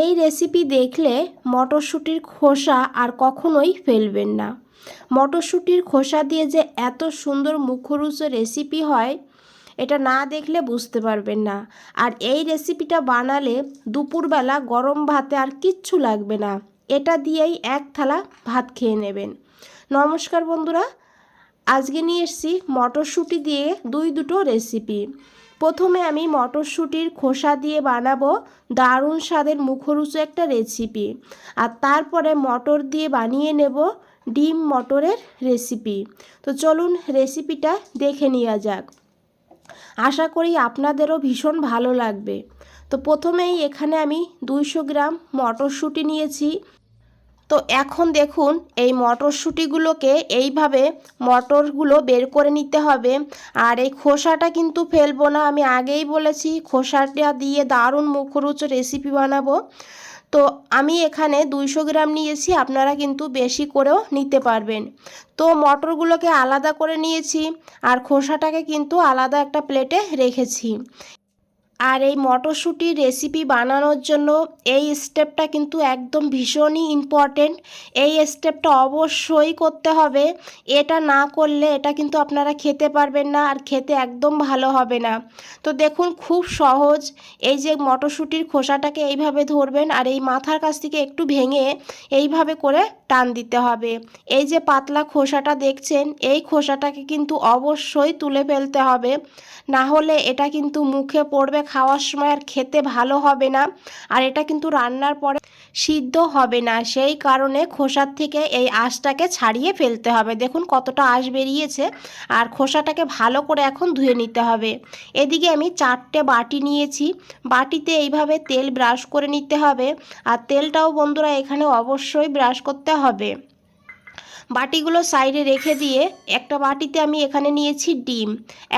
এই রেসিপি দেখলে মটরশুঁটির খোসা আর কখনোই ফেলবেন না। মটরশুঁটির খোসা দিয়ে যে এত সুন্দর মুখরোচক রেসিপি হয়, এটা না দেখলে বুঝতে পারবেন না। আর এই রেসিপিটা বানালে দুপুরবেলা গরম ভাতে আর কিচ্ছু লাগবে না, এটা দিয়েই এক থালা ভাত খেয়ে নেবেন। নমস্কার বন্ধুরা, আজকে নিয়ে এসেছি মটরশুঁটি দিয়ে দুটো রেসিপি। প্রথমে আমি মটরশুঁটির খোসা দিয়ে বানাবো দারুণ স্বাদের মুখরোচক একটা রেসিপি, আর তারপরে মটর দিয়ে বানিয়ে নেব ডিম মটরের রেসিপি। তো চলুন রেসিপিটা দেখে নেওয়া যাক। আশা করি আপনাদেরও ভীষণ ভালো লাগবে। তো প্রথমেই এখানে আমি 200 গ্রাম মটরশুঁটি নিয়েছি। তো এখন দেখুন এই মটরশুঁটিগুলোকে এইভাবে মটরগুলো বের করে নিতে হবে। আর এই খোসাটা কিন্তু ফেলবো না, আমি আগেই বলেছি খোসাটা দিয়ে দারুণ মুখরোচক রেসিপি বানাবো। তো আমি এখানে 200 গ্রাম নিয়েছি, আপনারা কিন্তু বেশি করেও নিতে পারবেন। তো মটরগুলোকে আলাদা করে নিয়েছি আর খোসাটাকে কিন্তু আলাদা একটা প্লেটে রেখেছি। আর এই মটরশুঁটির রেসিপি বানানোর জন্য এই স্টেপটা কিন্তু একদম ভীষণই ইম্পর্টেন্ট। এই স্টেপটা অবশ্যই করতে হবে, এটা না করলে এটা কিন্তু আপনারা খেতে পারবেন না, আর খেতে একদম ভালো হবে না। তো দেখুন খুব সহজ। এই যে মটরশুঁটির খোসাটাকে এইভাবে ধরবেন আর এই মাথার কাছ থেকে একটু ভেঙে এইভাবে করে টান দিতে হবে। এই যে পাতলা খোসাটা দেখছেন, এই খোসাটাকে কিন্তু অবশ্যই তুলে ফেলতে হবে, না হলে এটা কিন্তু মুখে পড়বে খাওয়ার সময় আর খেতে ভালো হবে না, আর এটা কিন্তু রান্নার পরে সিদ্ধ হবে না। সেই কারণে খোসার থেকে এই আঁশটাকে ছাড়িয়ে ফেলতে হবে। দেখুন কতটা আঁশ বেরিয়েছে। আর খোসাটাকে ভালো করে এখন ধুয়ে নিতে হবে। এদিকে আমি 4টে বাটি নিয়েছি, বাটিতে এইভাবে তেল ব্রাশ করে নিতে হবে। আর তেলটাও বন্ধুরা এখানে অবশ্যই ব্রাশ করতে হবে। বাটিগুলো সাইডে রেখে দিয়ে একটা বাটিতে আমি এখানে নিয়েছি ডিম,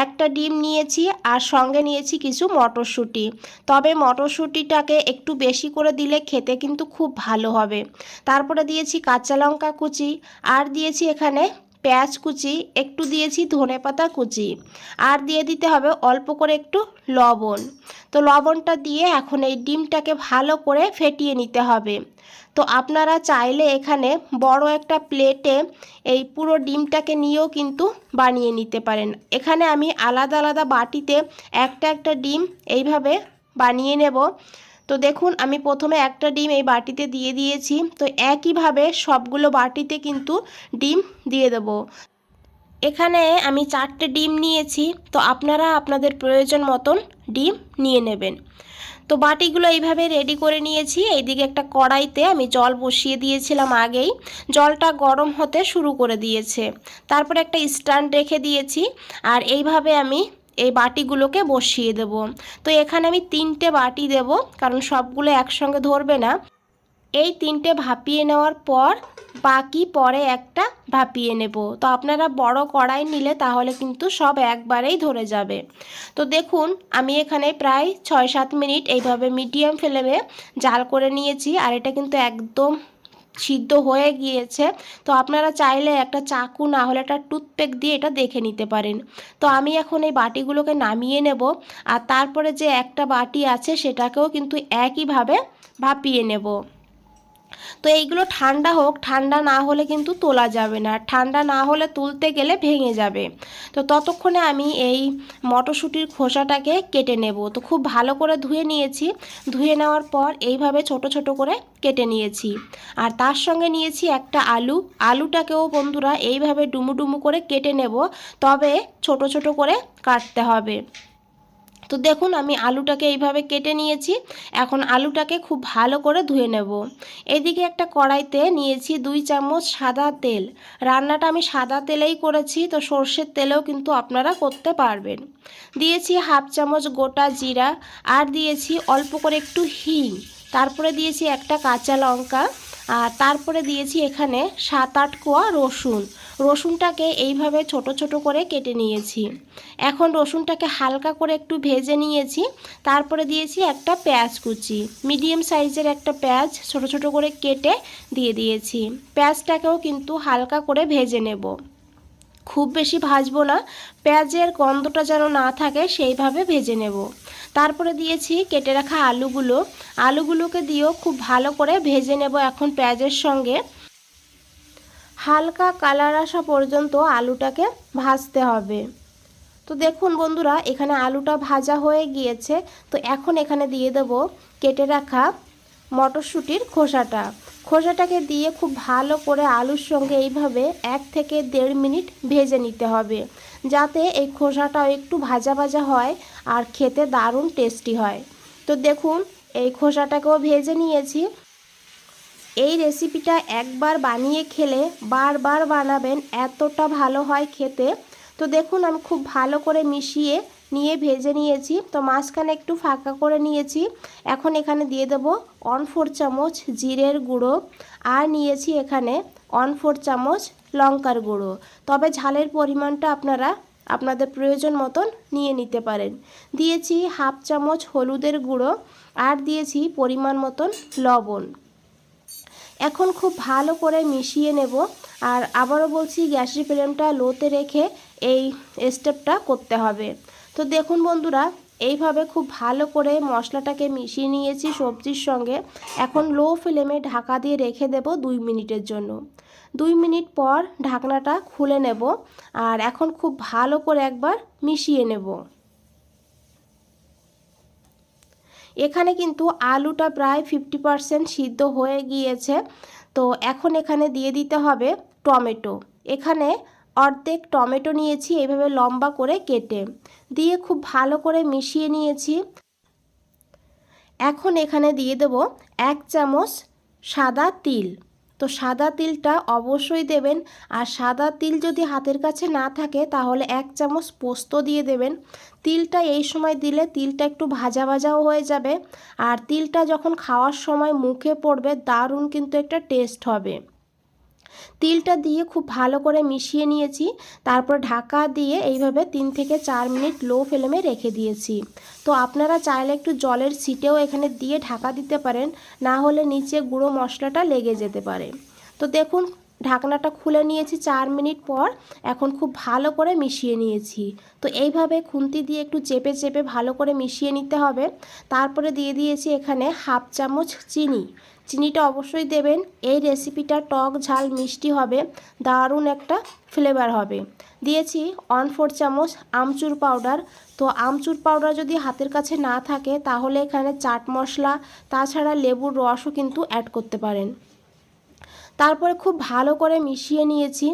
একটা ডিম নিয়েছি আর সঙ্গে নিয়েছি কিছু মটরশুঁটি। তবে মটরশুঁটিটাকে একটু বেশি করে দিলে খেতে কিন্তু খুব ভালো হবে। তারপরে দিয়েছি কাঁচা লঙ্কা কুচি, আর দিয়েছি এখানে পেঁয়াজ কুচি, একটু দিয়েছি ধনেপাতা কুচি, আর দিয়ে দিতে হবে অল্প করে একটু লবণ। তো লবণটা দিয়ে এখন এই ডিমটাকে ভালো করে ফেটিয়ে নিতে হবে। তো আপনারা চাইলে এখানে বড় একটা প্লেটে এই পুরো ডিমটাকে নিয়েও কিন্তু বানিয়ে নিতে পারেন। এখানে আমি আলাদা আলাদা বাটিতে একটা একটা ডিম এইভাবে বানিয়ে নেব। তো দেখুন আমি প্রথমে একটা ডিম এই বাটিতে দিয়ে দিয়েছি। তো একইভাবে সবগুলো বাটিতে কিন্তু ডিম দিয়ে দেব। এখানে আমি 4টে ডিম নিয়েছি, তো আপনারা আপনাদের প্রয়োজন মতন ডিম নিয়ে নেবেন। তো বাটিগুলো এইভাবে রেডি করে নিয়েছি। এইদিকে একটা কড়াইতে আমি জল বসিয়ে দিয়েছিলাম আগেই, জলটা গরম হতে শুরু করে দিয়েছে। তারপরে একটা স্ট্যান্ড রেখে দিয়েছি, আর এইভাবে আমি এই বাটিগুলোকে বসিয়ে দেব। তো এখানে আমি 3টে বাটি দেব, কারণ সবগুলো একসঙ্গে ধরবে না। এই 3টে ভাপিয়ে নেওয়ার পর বাকি পরে একটা ভাপিয়ে নেব। তো আপনারা বড় কড়াই নিলে তাহলে কিন্তু সব একবারেই ধরে যাবে। তো দেখুন আমি এখানে প্রায় 6-7 মিনিট এইভাবে মিডিয়াম ফ্লেমে জাল করে নিয়েছি, আর এটা কিন্তু একদম সিদ্ধ হয়ে গিয়েছে। তো আপনারা চাইলে একটা চাকু না হলে একটা টুথপিক দিয়ে এটা দেখে নিতে পারেন। তো আমি এখন এই বাটিগুলোকে নামিয়ে নেব, আর তারপরে যে একটা বাটি আছে সেটাকেও কিন্তু একইভাবে ভাপিয়ে নেব। তো এইগুলো ঠান্ডা হোক, ঠান্ডা না হলে কিন্তু তোলা যাবে না, ঠান্ডা না হলে তুলতে গেলে ভেঙে যাবে। তো ততক্ষণে আমি এই মটরশুঁটির খোসাটাকে কেটে নেব। তো খুব ভালো করে ধুয়ে নিয়েছি, ধুয়ে নেওয়ার পর এইভাবে ছোট ছোট করে কেটে নিয়েছি। আর তার সঙ্গে নিয়েছি একটা আলু, আলুটাকেও বন্ধুরা এইভাবে ডুমু ডুমু করে কেটে নেব, তবে ছোট ছোট করে কাটতে হবে। তো দেখুন আমি আলুটাকে এইভাবে কেটে নিয়েছি। এখন আলুটাকে খুব ভালো করে ধুয়ে নেব। এদিকে একটা কড়াইতে নিয়েছি 2 চামচ সাদা তেল। রান্নাটা আমি সাদা তেলেই করেছি, তো সর্ষের তেলেও কিন্তু আপনারা করতে পারবেন। দিয়েছি 1/2 চামচ গোটা জিরা, আর দিয়েছি অল্প করে একটু হিং, তারপরে দিয়েছি একটা কাঁচা লঙ্কা, আর তারপরে দিয়েছি এখানে 7-8 কোয়া রসুন। রসুনটাকে এইভাবে ছোট ছোট করে কেটে নিয়েছি। এখন রসুনটাকে হালকা করে একটু ভেজে নিয়েছি। তারপরে দিয়েছি একটা পেঁয়াজ কুচি, মিডিয়াম সাইজের একটা পেঁয়াজ ছোট ছোট করে কেটে দিয়ে দিয়েছি। পেঁয়াজটাকেও কিন্তু হালকা করে ভেজে নেব। খুব বেশি ভাজবো না, পেঁয়াজের গন্ধটা যেন না থাকে সেইভাবে ভেজে নেব। তারপরে দিয়েছি কেটে রাখা আলুগুলোকে দিয়েও খুব ভালো করে ভেজে নেব। এখন পেঁয়াজের সঙ্গে হালকা কালার আসা পর্যন্ত আলুটাকে ভাজতে হবে। তো দেখুন বন্ধুরা, এখানে আলুটা ভাজা হয়ে গিয়েছে। তো এখন এখানে দিয়ে দেব কেটে রাখা মটরশুঁটির খোসাটাকে দিয়ে খুব ভালো করে আলুর সঙ্গে এইভাবে 1 থেকে 1.5 মিনিট ভেজে নিতে হবে, যাতে এই খোসাটাও একটু ভাজা ভাজা হয় আর খেতে দারুণ টেস্টি হয়। তো দেখুন, এই খোসাটাকেও ভেজে নিয়েছি। এই রেসিপিটা একবার বানিয়ে খেলে বারবার বানাবেন, এতটা ভালো হয় খেতে। তো দেখুন, আমি খুব ভালো করে মিশিয়ে নিয়ে ভেজে নিয়েছি। তো মাঝখানে একটু ফাঁকা করে নিয়েছি। এখন এখানে দিয়ে দেব 1/4 চামচ জিরের গুঁড়ো, আর নিয়েছি এখানে 1/4 চামচ লঙ্কার গুঁড়ো। তবে ঝালের পরিমাণটা আপনারা আপনাদের প্রয়োজন মতন নিয়ে নিতে পারেন। দিয়েছি 1/2 চামচ হলুদের গুঁড়ো, আর দিয়েছি পরিমাণ মতন লবণ। এখন খুব ভালো করে মিশিয়ে নেব। আর আবারও বলছি, গ্যাসের ফ্লেমটা লোতে রেখে এই স্টেপটা করতে হবে। তো দেখুন বন্ধুরা, এইভাবে খুব ভালো করে মশলাটাকে মিশিয়ে নিয়েছি সবজির সঙ্গে। এখন লো ফ্লেমে ঢাকা দিয়ে রেখে দেব 2 মিনিটের জন্য। 2 মিনিট পর ঢাকনাটা খুলে নেব, আর এখন খুব ভালো করে একবার মিশিয়ে নেব। এখানে কিন্তু আলুটা প্রায় 50% সিদ্ধ হয়ে গিয়েছে। তো এখন এখানে দিয়ে দিতে হবে টমেটো। এখানে অর্ধেক টমেটো নিয়েছি, এইভাবে লম্বা করে কেটে দিয়ে খুব ভালো করে মিশিয়ে নিয়েছি। এখন এখানে দিয়ে দেব 1 চামচ সাদা তিল। তো সাদা তিলটা অবশ্যই দেবেন, আর সাদা তিল যদি হাতের কাছে না থাকে তাহলে 1 চামচ পোস্ত দিয়ে দেবেন। তিলটা এই সময় দিলে তিলটা একটু ভাজা ভাজাও হয়ে যাবে, আর তিলটা যখন খাওয়ার সময় মুখে পড়বে দারুণ কিন্তু একটা টেস্ট হবে। তিলটা দিয়ে খুব ভালো করে মিশিয়ে নিয়েছি। তারপর ঢাকা দিয়ে এইভাবে 3 থেকে 4 মিনিট লো ফ্লেমে রেখে দিয়েছি। তো আপনারা চাইলে একটু জলের ছিটেও এখানে দিয়ে ঢাকা দিতে পারেন, না হলে নিচে গুঁড়ো মশলাটা লেগে যেতে পারে। তো দেখুন, ঢাকনাটা খুলে নিয়েছি 4 মিনিট পর। এখন খুব ভালো করে মিশিয়ে নিয়েছি। তো এইভাবে খুন্তি দিয়ে একটু চেপে চেপে ভালো করে মিশিয়ে নিতে হবে। তারপরে দিয়ে দিয়েছি এখানে 1/2 চামচ চিনিটা অবশ্যই দেবেন। এই রেসিপিটা টক ঝাল মিষ্টি হবে, দারুণ একটা ফ্লেভার হবে। দিয়েছি 1/4 চামচ আমচুর পাউডার। তো আমচুর পাউডার যদি হাতের কাছে না থাকে তাহলে এখানে চাট মশলা, তাছাড়া লেবুর রসও কিন্তু অ্যাড করতে পারেন। তারপরে খুব ভালো করে মিশিয়ে নিয়েছি,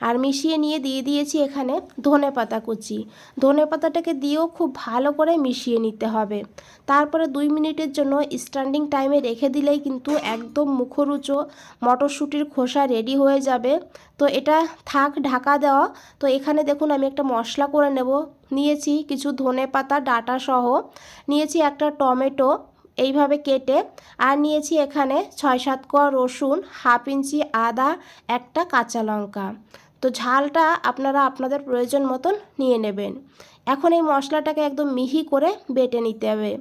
আর মিশিয়ে নিয়ে দিয়ে দিয়েছি এখানে ধনেপাতা কুচি। ধনেপাতাটাকে দিয়েও খুব ভালো করে মিশিয়ে নিতে হবে। তারপরে 2 মিনিটের জন্য স্ট্যান্ডিং টাইমে রেখে দিলেই কিন্তু একদম মুখরোচক মটরশুঁটির খোসা রেডি হয়ে যাবে। তো এটা থাক ঢাকা দেওয়া। তো এখানে দেখুন, আমি একটা মশলা করে নেব। নিয়েছি কিছু ধনেপাতা ডাঁটা সহ, নিয়েছি একটা টমেটো এইভাবে কেটে, আর নিয়েছি এখানে 6-7 কোয়া রসুন, 1/2 ইঞ্চি আদা, একটা কাঁচা লঙ্কা। তো ঝালটা আপনারা আপনাদের প্রয়োজন মতন নিয়ে নেবেন। এখন এই মশলাটাকে একদম মিহি করে বেটে নিতে হবে।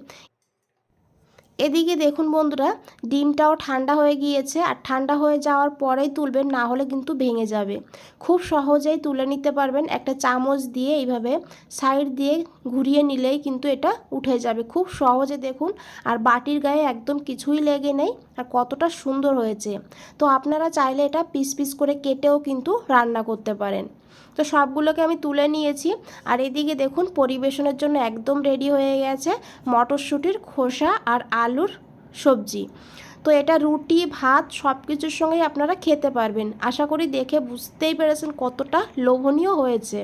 এদিকে দেখুন বন্ধুরা, ডিমটাও ঠান্ডা হয়ে গিয়েছে, আর ঠান্ডা হয়ে যাওয়ার পরেই তুলবেন, না হলে কিন্তু ভেঙে যাবে। খুব সহজেই তুলে নিতে পারবেন। একটা চামচ দিয়ে এইভাবে সাইড দিয়ে ঘুরিয়ে নিলেই কিন্তু এটা উঠে যাবে খুব সহজে। দেখুন, আর বাটির গায়ে একদম কিছুই লেগে নেই, আর কতটা সুন্দর হয়েছে। তো আপনারা চাইলে এটা পিস পিস করে কেটেও কিন্তু রান্না করতে পারেন। তো সবগুলোকে আমি তুলে নিয়েছি। আর এদিকে দেখুন, পরিবেশনের জন্য একদম রেডি হয়ে গেছে মটরশুঁটির খোসা আর আলুর সবজি। তো এটা রুটি, ভাত সব কিছুর সঙ্গেই আপনারা খেতে পারবেন। আশা করি দেখে বুঝতেই পেরেছেন কতটা লোভনীয় হয়েছে।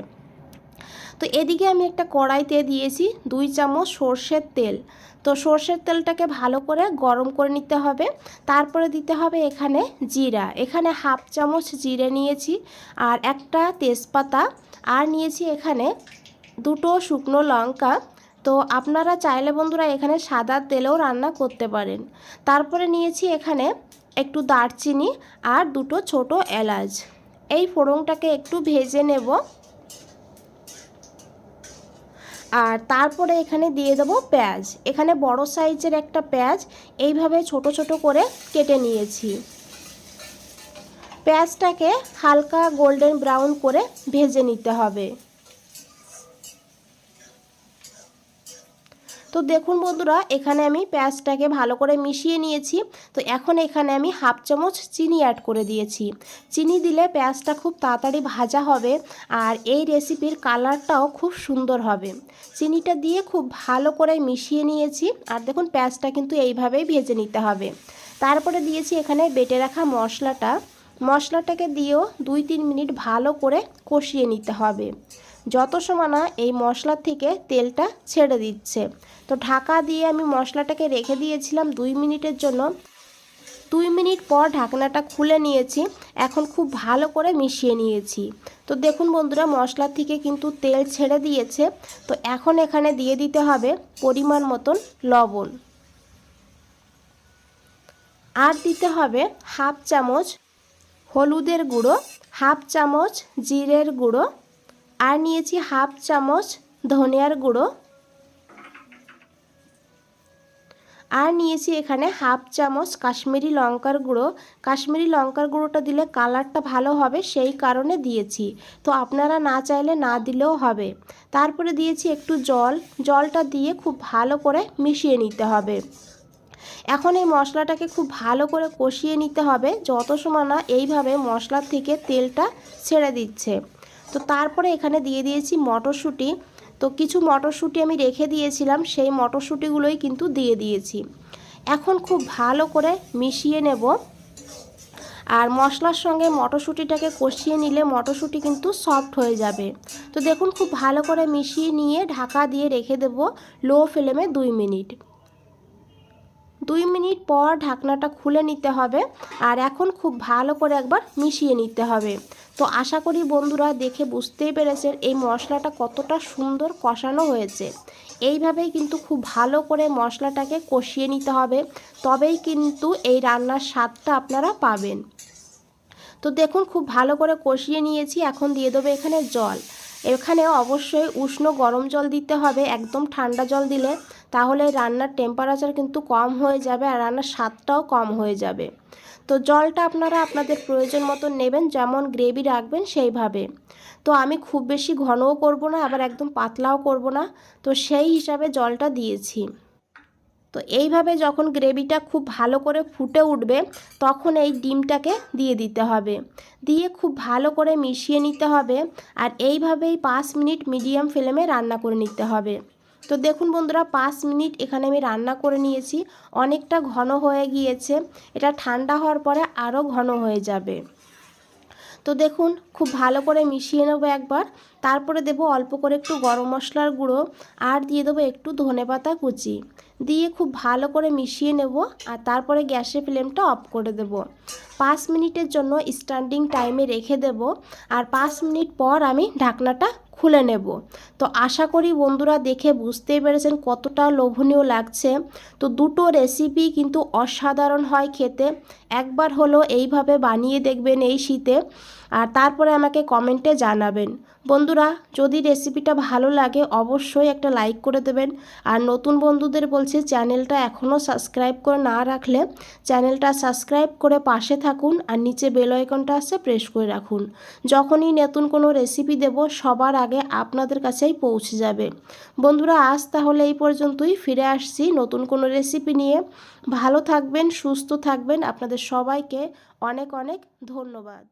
তো এদিকে আমি একটা কড়াইতে দিয়েছি 2 চামচ সর্ষের তেল। তো সর্ষের তেলটাকে ভালো করে গরম করে নিতে হবে। তারপরে দিতে হবে এখানে জিরা। এখানে 1/2 চামচ জিরে নিয়েছি, আর একটা তেজপাতা, আর নিয়েছি এখানে 2টো শুকনো লঙ্কা। তো আপনারা চাইলে বন্ধুরা এখানে সাদা তেলেও রান্না করতে পারেন। তারপরে নিয়েছি এখানে একটু দারচিনি আর 2টো ছোট এলাচ। এই ফোড়নটাকে একটু ভেজে নেব। আর তারপরে এখানে দিয়ে দেবো পেঁয়াজ। এখানে বড় সাইজের একটা পেঁয়াজ এইভাবে ছোট ছোট করে কেটে নিয়েছি। পেঁয়াজটাকে হালকা গোল্ডেন ব্রাউন করে ভেজে নিতে হবে। তো দেখুন বন্ধুরা, এখানে আমি পেঁয়াজটাকে ভালো করে মিশিয়ে নিয়েছি। তো এখন এখানে আমি হাফ চামচ চিনি অ্যাড করে দিয়েছি। চিনি দিলে পেঁয়াজটা খুব তাড়াতাড়ি ভাজা হবে আর এই রেসিপির কালারটাও খুব সুন্দর হবে। চিনিটা দিয়ে খুব ভালো করে মিশিয়ে নিয়েছি। আর দেখুন পেঁয়াজটা কিন্তু এইভাবেই ভেজে নিতে হবে। তারপরে দিয়েছি এখানে বেটে রাখা মশলাটাকে দিয়েও 2-3 মিনিট ভালো করে কষিয়ে নিতে হবে, যত সময় না এই মশলা থেকে তেলটা ছেড়ে দিচ্ছে। তো ঢাকা দিয়ে আমি মশলাটাকে রেখে দিয়েছিলাম 2 মিনিটের জন্য। 2 মিনিট পর ঢাকনাটা খুলে নিয়েছি। এখন খুব ভালো করে মিশিয়ে নিয়েছি। তো দেখুন বন্ধুরা, মশলা থেকে কিন্তু তেল ছেড়ে দিয়েছে। তো এখন এখানে দিয়ে দিতে হবে পরিমাণ মতন লবণ, আর দিতে হবে হাফ চামচ হলুদের গুঁড়ো, হাফ চামচ জিরের গুঁড়ো, আর নিয়েছি হাফ চামচ ধনিয়ার গুঁড়ো, আর নিয়েছি এখানে হাফ চামচ কাশ্মীরি লঙ্কার গুঁড়ো। কাশ্মীরি লঙ্কার গুঁড়োটা দিলে কালারটা ভালো হবে, সেই কারণে দিয়েছি। তো আপনারা না চাইলে না দিলেও হবে। তারপরে দিয়েছি একটু জলটা দিয়ে খুব ভালো করে মিশিয়ে নিতে হবে। এখন এই মশলাটাকে খুব ভালো করে কষিয়ে নিতে হবে, যত সময় না এইভাবে মশলা থেকে তেলটা ছেড়ে দিচ্ছে। তো তারপরে এখানে দিয়ে দিয়েছি মটরশুঁটি। তো কিছু মটরশুঁটি আমি রেখে দিয়েছিলাম, সেই মটরশুঁটিগুলোই কিন্তু দিয়ে দিয়েছি। এখন খুব ভালো করে মিশিয়ে নেব। আর মশলার সঙ্গে মটরশুঁটিটাকে কষিয়ে নিলে মটরশুঁটি কিন্তু সফট হয়ে যাবে। তো দেখুন খুব ভালো করে মিশিয়ে নিয়ে ঢাকা দিয়ে রেখে দেব লো ফ্লেমে 2 মিনিট। 2 মিনিট পর ঢাকনাটা খুলে নিতে হবে। আর এখন খুব ভালো করে একবার মিশিয়ে নিতে হবে। তো আশা করি বন্ধুরা দেখে বুঝতেই পেরেছেন এই মশলাটা কতটা সুন্দর কষানো হয়েছে। এইভাবেই কিন্তু খুব ভালো করে মশলাটাকে কষিয়ে নিতে হবে, তবেই কিন্তু এই রান্নার স্বাদটা আপনারা পাবেন। তো দেখুন খুব ভালো করে কষিয়ে নিয়েছি। এখন দিয়ে দেবো এখানে জল। এখানে অবশ্যই উষ্ণ গরম জল দিতে হবে, একদম ঠান্ডা জল দিলে তাহলে রান্নার টেম্পারেচার কিন্তু কম হয়ে যাবে আর রান্নার স্বাদটাও কম হয়ে যাবে। তো জলটা আপনারা আপনাদের প্রয়োজন মতো নেবেন, যেমন গ্রেভি রাখবেন সেইভাবে। তো আমি খুব বেশি ঘনও করব না, আবার একদম পাতলাও করব না, তো সেই হিসাবে জলটা দিয়েছি। তো এইভাবে যখন গ্রেভিটা খুব ভালো করে ফুটে উঠবে তখন এই ডিমটাকে দিয়ে দিতে হবে, দিয়ে খুব ভালো করে মিশিয়ে নিতে হবে। আর এইভাবেই 5 মিনিট মিডিয়াম ফ্লেমে রান্না করে নিতে হবে। তো দেখুন বন্ধুরা, 5 মিনিট এখানে আমি রান্না করে নিয়েছি। অনেকটা ঘন হয়ে গিয়েছে, এটা ঠান্ডা হওয়ার পরে আরও ঘন হয়ে যাবে। তো দেখুন খুব ভালো করে মিশিয়ে নেব একবার। তারপরে দেব অল্প করে একটু গরম মশলার গুঁড়ো, আর দিয়ে দেবো একটু ধনেপাতা কুচি, দিয়ে খুব ভালো করে মিশিয়ে নেব। আর তারপরে গ্যাসের ফ্লেমটা অফ করে দেব। 5 মিনিটের জন্য স্ট্যান্ডিং টাইমে রেখে দেব। আর 5 মিনিট পর আমি ঢাকনাটা খুলে নেব। তো আশা করি বন্ধুরা দেখে বুঝতেই পেরেছেন কতটা লোভনীয় লাগছে। তো দুটো রেসিপি কিন্তু অসাধারণ হয় খেতে। একবার হলো এইভাবে বানিয়ে দেখবেন এই শীতে, আর তারপরে আমাকে কমেন্টে জানাবেন। বন্ধুরা যদি রেসিপিটা ভালো লাগে অবশ্যই একটা লাইক করে দেবেন। আর নতুন বন্ধুদের বলছি চ্যানেলটা এখনও সাবস্ক্রাইব করে না রাখলে চ্যানেলটা সাবস্ক্রাইব করে পাশে থাকুন, আর নিচে বেল আইকনটা আছে প্রেস করে রাখুন। যখনই নতুন কোনো রেসিপি দেব সবার আগে আপনাদের কাছেই পৌঁছে যাবে। বন্ধুরা আজ তাহলে এই পর্যন্তই, ফিরে আসছি নতুন কোনো রেসিপি নিয়ে। ভালো থাকবেন, সুস্থ থাকবেন। আপনাদের সবাইকে অনেক অনেক ধন্যবাদ।